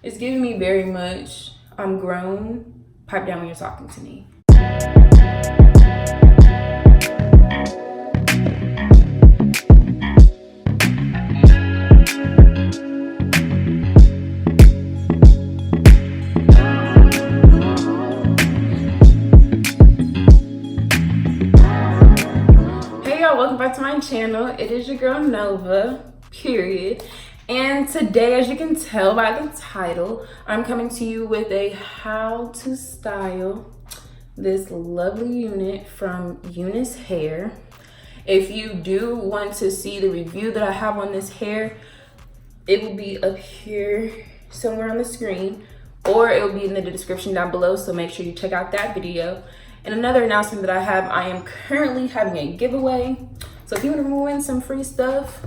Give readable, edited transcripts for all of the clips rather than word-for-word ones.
It's giving me very much, I'm grown, pipe down when you're talking to me. Hey y'all, welcome back to my channel. It is your girl Nova, period. And today, as you can tell by the title, I'm coming to you with a how to style this lovely unit from Unice hair. If you do want to see the review that I have on this hair, it will be up here somewhere on the screen, or it will be in the description down below, so make sure you check out that video. And another announcement that I have, I am currently having a giveaway. So if you want to win some free stuff,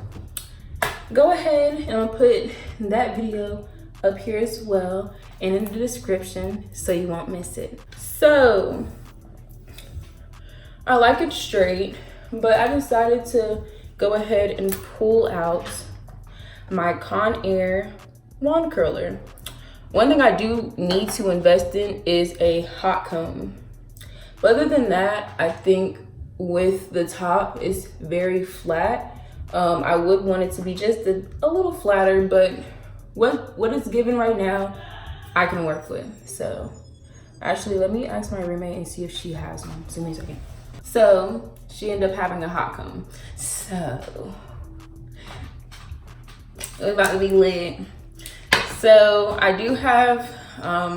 go ahead and I'll put that video up here as well and in the description so you won't miss it. So I like it straight, but I decided to go ahead and pull out my ᴅᴏʟʟ wand curler. One thing I do need to invest in is a hot comb. But other than that, I think with the top, it's very flat. I would want it to be just a little flatter, but what it's given right now, I can work with. So actually, let me ask my roommate and see if she has one. Give me a second. So she ended up having a hot comb. So it's about to be lit. So I do have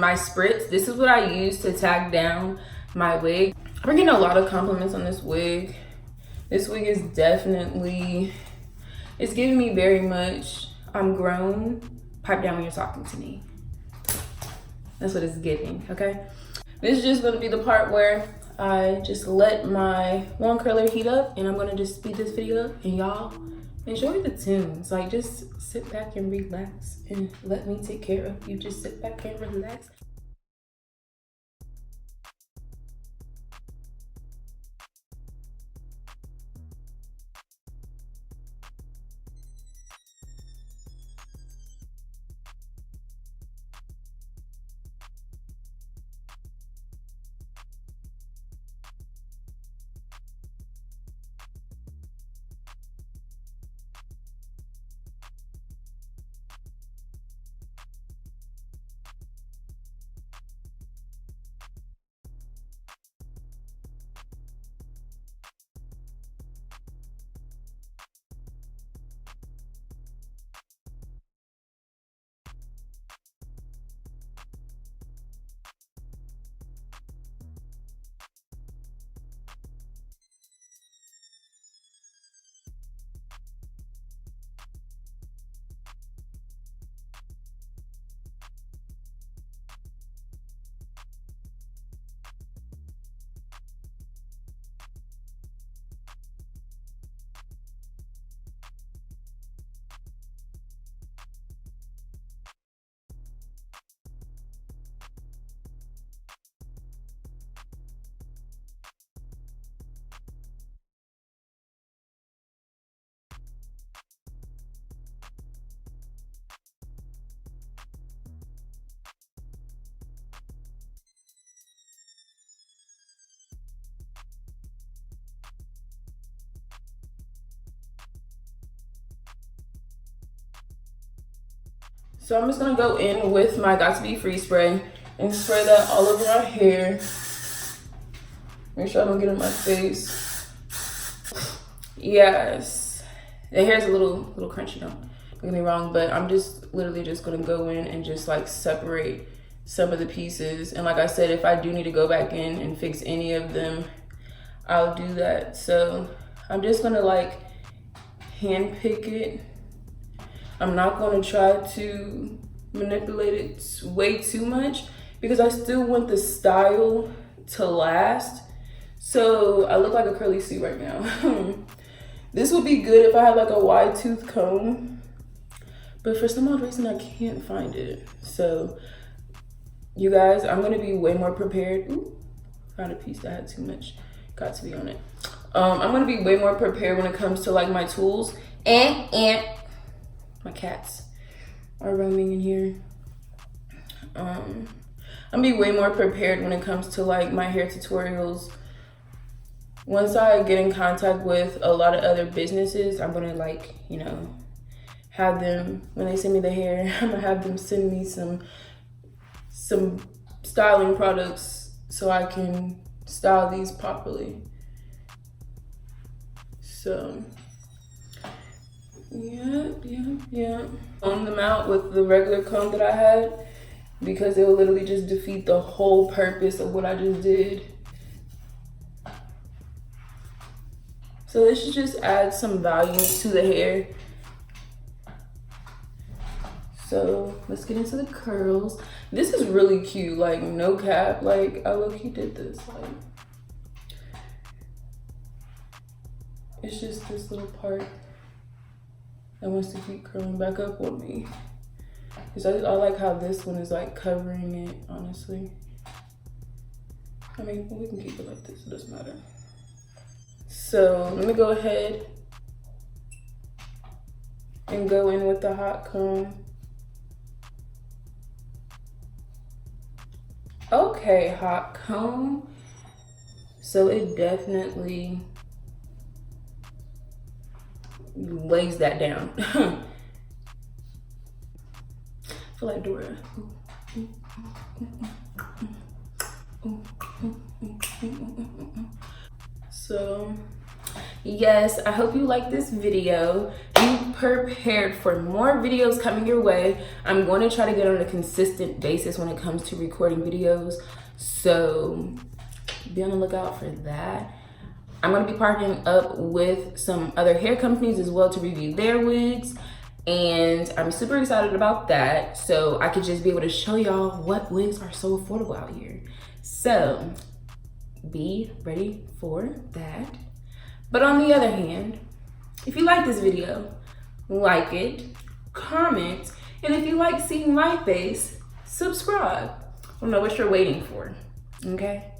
my spritz. This is what I use to tag down my wig. I'm getting a lot of compliments on this wig. This wig is definitely, it's giving me very much, I'm grown, pipe down when you're talking to me. That's what it's giving, okay? This is just gonna be the part where I just let my wand curler heat up, and I'm gonna just speed this video up, and y'all enjoy the tunes. Like, just sit back and relax and let me take care of you. Just sit back and relax. So I'm just gonna go in with my got2b free spray and spray that all over my hair. Make sure I don't get in my face. Yes, the hair's a little crunchy, don't get me wrong, but I'm just literally just gonna go in and just like separate some of the pieces. And like I said, if I do need to go back in and fix any of them, I'll do that. So I'm just gonna like hand pick it. I'm not going to try to manipulate it way too much because I still want the style to last. So I look like a curly C right now. This would be good if I had like a wide tooth comb, but for some odd reason I can't find it. So you guys, I'm going to be way more prepared. Ooh, found a piece that had too much got2b on it. I'm going to be way more prepared when it comes to like my tools. And my cats are roaming in here. I'm gonna be way more prepared when it comes to like my hair tutorials. Once I get in contact with a lot of other businesses, I'm gonna like, you know, have them, when they send me the hair, I'm gonna have them send me some styling products so I can style these properly. So yeah. Comb them out with the regular comb that I had, because it will literally just defeat the whole purpose of what I just did. So this should just add some value to the hair. So let's get into the curls. This is really cute, like no cap, like I low-key did this. Like, it's just this little part that wants to keep curling back up on me. Because I like how this one is like covering it, honestly. I mean, we can keep it like this, it doesn't matter. So let me go ahead and go in with the hot comb. Okay, hot comb. So it definitely lays that down. I feel like Dora. So yes, I hope you like this video. Be prepared for more videos coming your way. I'm going to try to get on a consistent basis when it comes to recording videos, so be on the lookout for that. I'm going to be partnering up with some other hair companies as well to review their wigs, and I'm super excited about that, so I could just be able to show y'all what wigs are so affordable out here. So be ready for that. But on the other hand, if you like this video, like it, comment, and if you like seeing my face, subscribe. I don't know what you're waiting for, okay?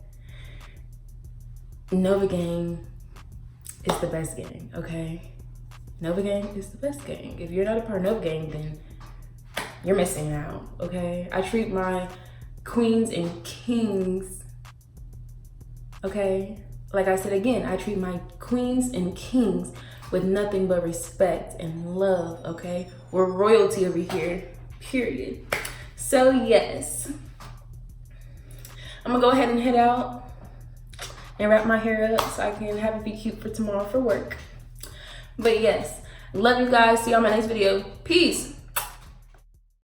Nova Gang is the best gang, okay? Nova Gang is the best gang. If you're not a part of Nova Gang, then you're missing out, okay? I treat my queens and kings, okay? Like I said again, I treat my queens and kings with nothing but respect and love, okay? We're royalty over here, period. So yes, I'm gonna go ahead and head out and wrap my hair up so I can have it be cute for tomorrow for work. But yes, love you guys. See you on my next video. Peace.